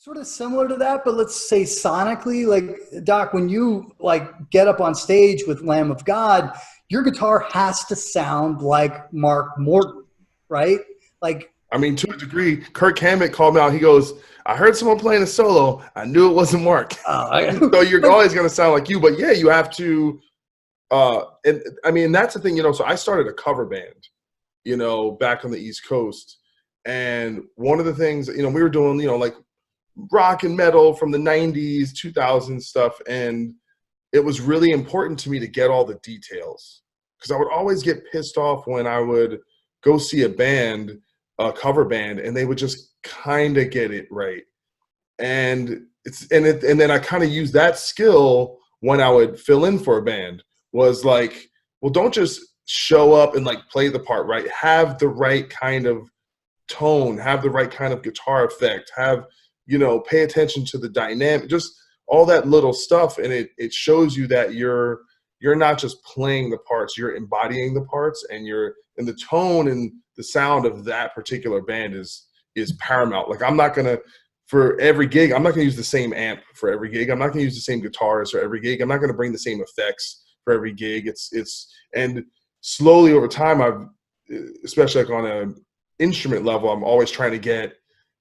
Sort of similar to that, but let's say sonically, like Doc, when you like get up on stage with Lamb of God, your guitar has to sound like Mark Morton, right? Like, I mean, to a degree, Kirk Hammett called me out. He goes, I heard someone playing a solo. I knew it wasn't Mark. So you're but always going to sound like you. But yeah, you have to. And I mean, that's the thing, so I started a cover band, back on the East Coast. And one of the things, we were doing, like rock and metal from the 90s, 2000s stuff. And it was really important to me to get all the details because I would always get pissed off when I would go see a cover band, and they would just kind of get it right. And and then I kind of use that skill when I would fill in for a band was like, well, don't just show up and like play the part right. Have the right kind of tone, have the right kind of guitar effect, pay attention to the dynamic, just all that little stuff. And it shows you that you're not just playing the parts, you're embodying the parts, and the tone and the sound of that particular band is paramount. Like for every gig, I'm not gonna use the same amp for every gig. I'm not gonna use the same guitars for every gig. I'm not gonna bring the same effects for every gig. And slowly over time, especially like on an instrument level, I'm always trying to get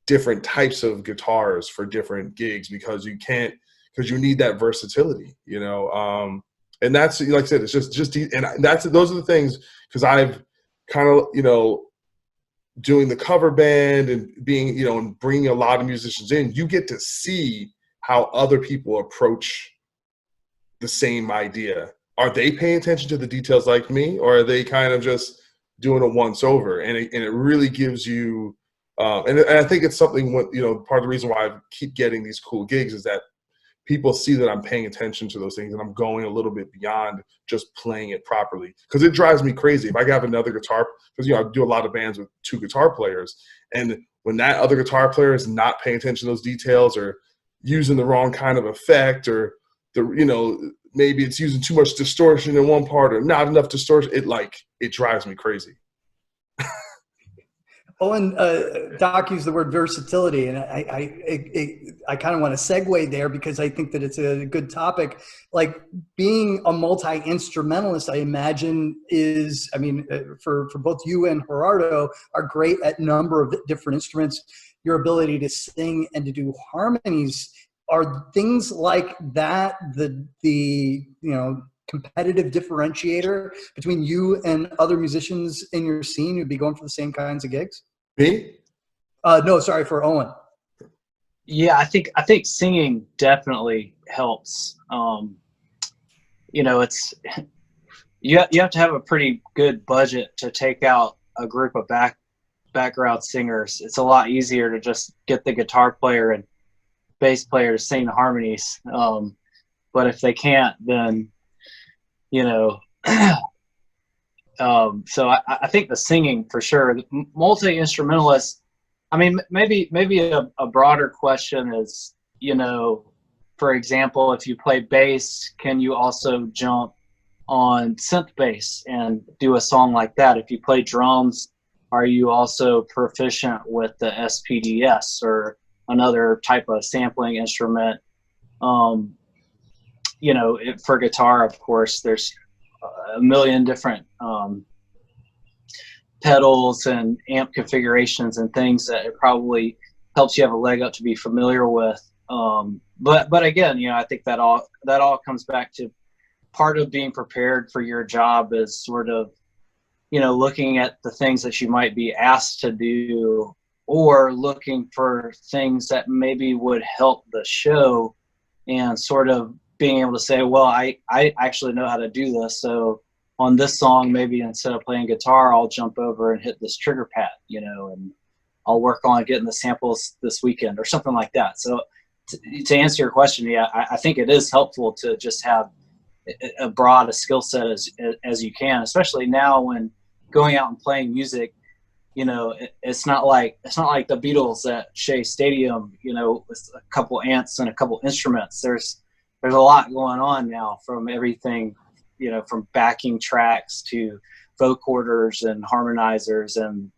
different types of guitars for different gigs because you need that versatility, and that's, like I said, it's just and those are the things, because I've kind of, doing the cover band and being, and bringing a lot of musicians in, you get to see how other people approach the same idea. Are they paying attention to the details like me, or are they kind of just doing a once over? And it really gives you, and I think it's something, part of the reason why I keep getting these cool gigs is that people see that I'm paying attention to those things and I'm going a little bit beyond just playing it properly. Because it drives me crazy if I have another guitar, because I do a lot of bands with two guitar players, and when that other guitar player is not paying attention to those details or using the wrong kind of effect, or maybe it's using too much distortion in one part or not enough distortion, it drives me crazy. Oh, and Doc used the word versatility, and I kind of want to segue there because I think that it's a good topic. Like being a multi-instrumentalist, I imagine for both you and Gerardo are great at a number of different instruments. Your ability to sing and to do harmonies, are things like that the competitive differentiator between you and other musicians in your scene who'd be going for the same kinds of gigs? Me? No, sorry, for Owen. Yeah, I think singing definitely helps. It's you have to have a pretty good budget to take out a group of background singers. It's a lot easier to just get the guitar player and bass player to sing the harmonies. But if they can't, then so I think the singing for sure. Multi-instrumentalist, I mean, maybe a broader question is, for example, if you play bass, can you also jump on synth bass and do a song like that? If you play drums, are you also proficient with the SPDS or another type of sampling instrument? For guitar, of course, there's a million different pedals and amp configurations and things that it probably helps you have a leg up to be familiar with. But again, I think that all comes back to part of being prepared for your job is sort of, looking at the things that you might be asked to do, or looking for things that maybe would help the show, and sort of being able to say, well, I actually know how to do this. So on this song, maybe instead of playing guitar, I'll jump over and hit this trigger pad, and I'll work on getting the samples this weekend or something like that. So to answer your question, yeah, I think it is helpful to just have a broad a skill set as you can, especially now when going out and playing music. It's not like the Beatles at Shea Stadium, with a couple amps and a couple instruments. There's a lot going on now, from everything, from backing tracks to vocorders and harmonizers, and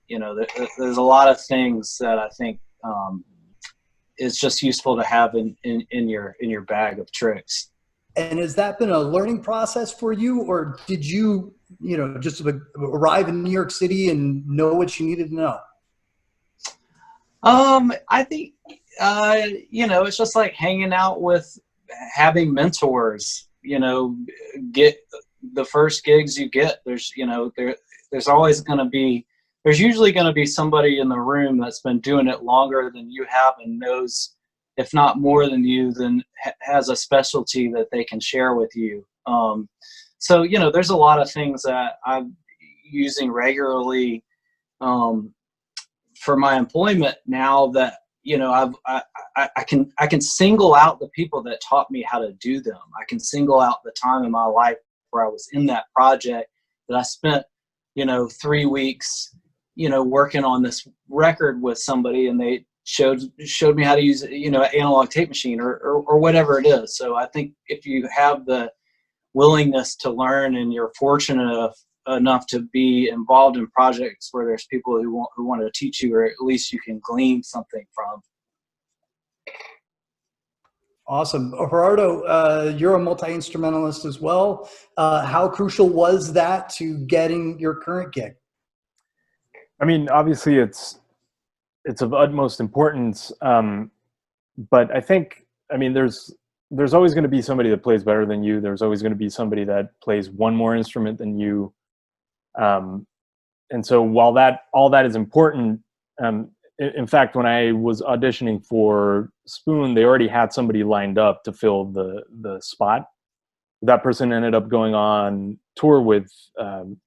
there's a lot of things that I think it's just useful to have in your bag of tricks. And has that been a learning process for you, or did you, just arrive in New York City and know what you needed to know? I think, it's just like hanging out with, having mentors, get the first gigs you get. There's always going to be, there's usually going to be somebody in the room that's been doing it longer than you have and knows, if not more than you, then has a specialty that they can share with you. So, there's a lot of things that I'm using regularly, for my employment now that, I can single out the people that taught me how to do them. I can single out the time in my life where I was in that project that I spent, 3 weeks, working on this record with somebody, and they showed me how to use, analog tape machine or whatever it is. So I think if you have the willingness to learn and you're fortunate enough to be involved in projects where there's people who want to teach you, or at least you can glean something from. Awesome. Gerardo, you're a multi-instrumentalist as well. How crucial was that to getting your current gig? I mean, obviously it's of utmost importance. But I think, there's always going to be somebody that plays better than you. There's always going to be somebody that plays one more instrument than you. And so while all that is important, in fact, when I was auditioning for Spoon, they already had somebody lined up to fill the spot. That person ended up going on tour with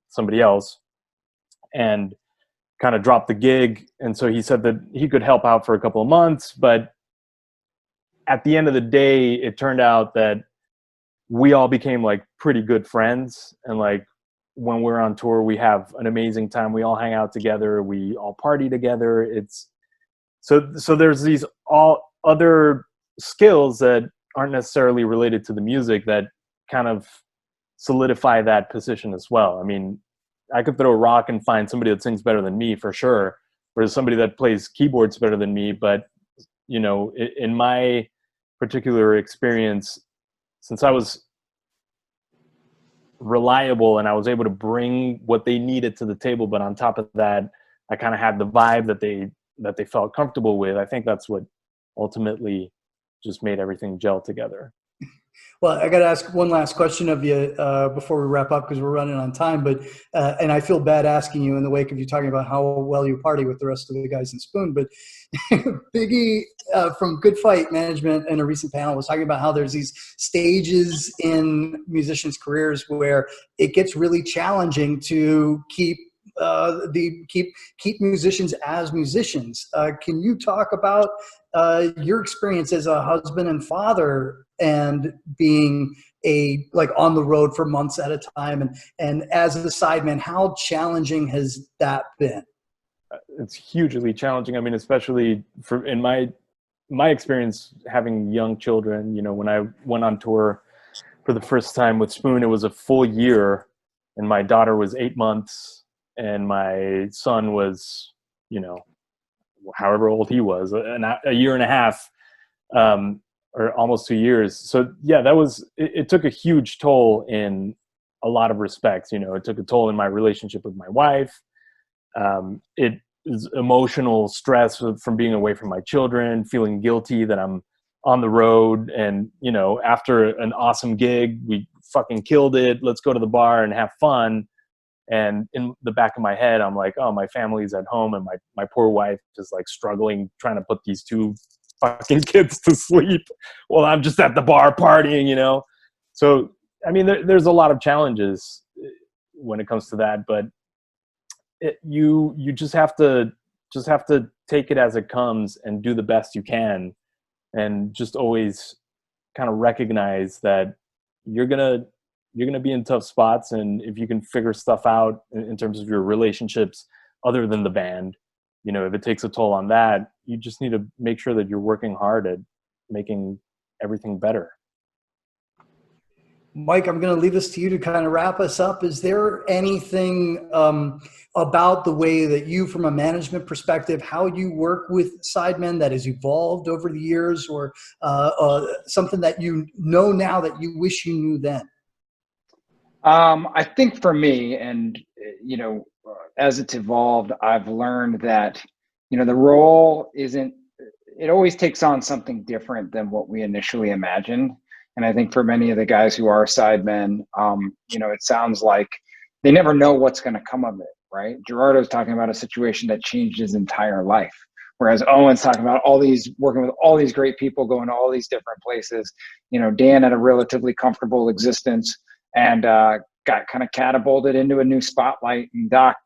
somebody else and kind of dropped the gig. And so he said that he could help out for a couple of months, but at the end of the day, it turned out that we all became like pretty good friends. And like when we're on tour, we have an amazing time. We all hang out together. We all party together. It's so there's these all other skills that aren't necessarily related to the music that kind of solidify that position as well. I mean, I could throw a rock and find somebody that sings better than me for sure, or somebody that plays keyboards better than me. But, in my particular experience, since I was reliable and I was able to bring what they needed to the table, but on top of that, I kind of had the vibe that they felt comfortable with. I think that's what ultimately just made everything gel together. Well, I got to ask one last question of you before we wrap up, because we're running on time. But and I feel bad asking you in the wake of you talking about how well you party with the rest of the guys in Spoon. But Biggie from Good Fight Management in a recent panel was talking about how there's these stages in musicians' careers where it gets really challenging to keep musicians as musicians. Can you talk about your experience as a husband and father and being on the road for months at a time, and as a sideman, how challenging has that been? It's hugely challenging. I mean, especially in my experience having young children. When I went on tour for the first time with Spoon, it was a full year, and my daughter was 8 months, and my son was, however old he was, a year and a half, or almost 2 years. So yeah, it took a huge toll in a lot of respects. It took a toll in my relationship with my wife. It is emotional stress from being away from my children, feeling guilty that I'm on the road. And, after an awesome gig, we fucking killed it. Let's go to the bar and have fun. And in the back of my head, I'm like, oh, my family's at home, and my poor wife is like struggling, trying to put these two fucking kids to sleep while I'm just at the bar partying, So, I mean, there's a lot of challenges when it comes to that, but you just have to take it as it comes and do the best you can, and just always kind of recognize that you're gonna be in tough spots, and if you can figure stuff out in terms of your relationships other than the band, if it takes a toll on that, you just need to make sure that you're working hard at making everything better. Mike, I'm going to leave this to you to kind of wrap us up. Is there anything about the way that you, from a management perspective, how you work with sidemen that has evolved over the years, or something that you know now that you wish you knew then? I think for me, and as it's evolved, I've learned that the role isn't. It always takes on something different than what we initially imagined. And I think for many of the guys who are sidemen, it sounds like they never know what's going to come of it, right? Gerardo's talking about a situation that changed his entire life, whereas Owen's talking about working with all these great people, going to all these different places. Dan had a relatively comfortable existence and got kind of catapulted into a new spotlight. And Doc,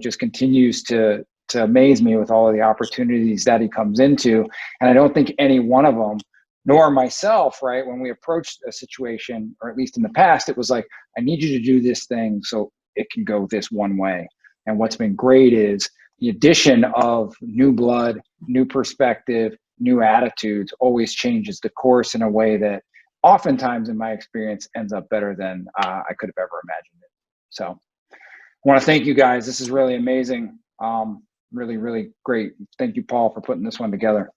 just continues to amaze me with all of the opportunities that he comes into. And I don't think any one of them, nor myself, right, when we approached a situation, or at least in the past, it was like, I need you to do this thing so it can go this one way. And what's been great is the addition of new blood, new perspective, new attitudes always changes the course in a way that oftentimes, in my experience, ends up better than I could have ever imagined it. So I want to thank you guys. This is really amazing. Really, really great. Thank you, Paul, for putting this one together.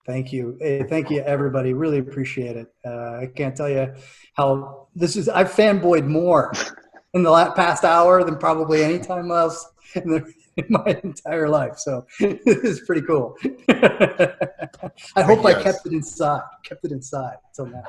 Thank you. Hey, thank you, everybody. Really appreciate it. I can't tell you how I've fanboyed more in the past hour than probably any time else in my entire life. So this is pretty cool. I hope I kept it inside until now.